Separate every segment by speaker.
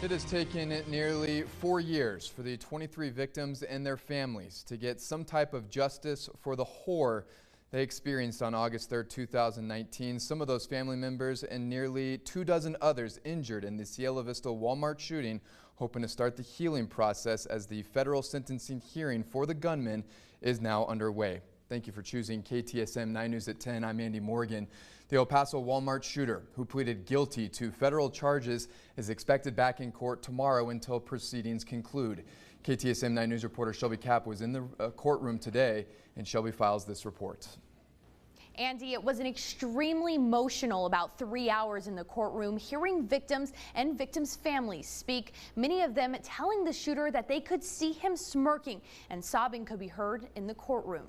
Speaker 1: It has taken nearly 4 years for the 23 victims and their families to get some type of justice for the horror they experienced on August 3rd, 2019. Some of those family members and nearly 24 others injured in the Cielo Vista Walmart shooting, hoping to start the healing process as the federal sentencing hearing for the gunman is now underway. Thank you for choosing KTSM 9 News at 10. I'm Andy Morgan. The El Paso Walmart shooter, who pleaded guilty to federal charges, is expected back in court tomorrow until proceedings conclude. KTSM 9 News reporter Shelby Kapp was in the courtroom today, and Shelby files this report.
Speaker 2: Andy, it was an extremely emotional about 3 hours in the courtroom, hearing victims and victims' families speak, many of them telling the shooter that they could see him smirking, and sobbing could be heard in the courtroom.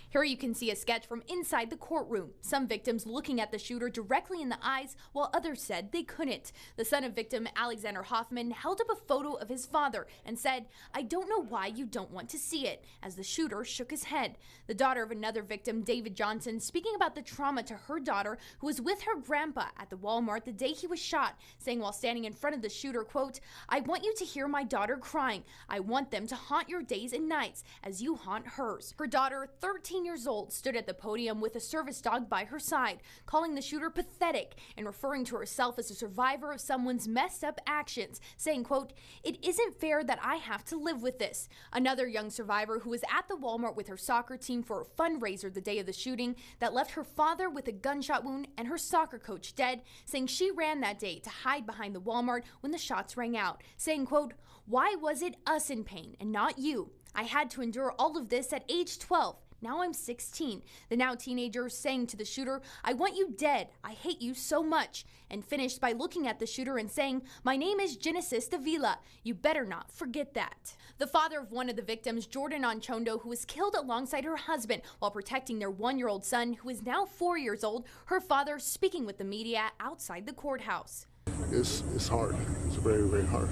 Speaker 2: Here you can see a sketch from inside the courtroom. Some victims looking at the shooter directly in the eyes, while others said they couldn't. The son of victim Alexander Hoffman held up a photo of his father and said, "I don't know why you don't want to see it," as the shooter shook his head. The daughter of another victim, David Johnson, speaking about the trauma to her daughter, who was with her grandpa at the Walmart the day he was shot, saying while standing in front of the shooter, quote, "I want you to hear my daughter crying. I want them to haunt your days and nights as you haunt hers." Her daughter, 13 years old, stood at the podium with a service dog by her side, calling the shooter pathetic and referring to herself as a survivor of someone's messed up actions, saying, quote, "It isn't fair that I have to live with this." Another young survivor who was at the Walmart with her soccer team for a fundraiser the day of the shooting that left her father with a gunshot wound and her soccer coach dead, saying she ran that day to hide behind the Walmart when the shots rang out, saying, quote, "Why was it us in pain and not you? I had to endure all of this at age 12. Now I'm 16. The now teenager saying to the shooter, "I want you dead. I hate you so much," and finished by looking at the shooter and saying, "My name is Genesis Davila. You better not forget that." The father of one of the victims, Jordan Anchondo, who was killed alongside her husband while protecting their 1-year-old son, who is now 4 years old, her father speaking with the media outside the courthouse.
Speaker 3: It's hard. It's very, very hard.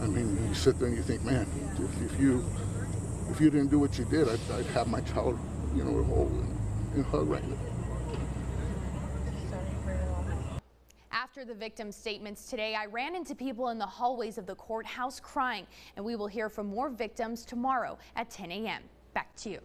Speaker 3: I mean, you sit there and you think, man, if you didn't do what you did, I'd have my child, hold and hug right now.
Speaker 2: After the victim's statements today, I ran into people in the hallways of the courthouse crying, and we will hear from more victims tomorrow at 10 a.m. Back to you.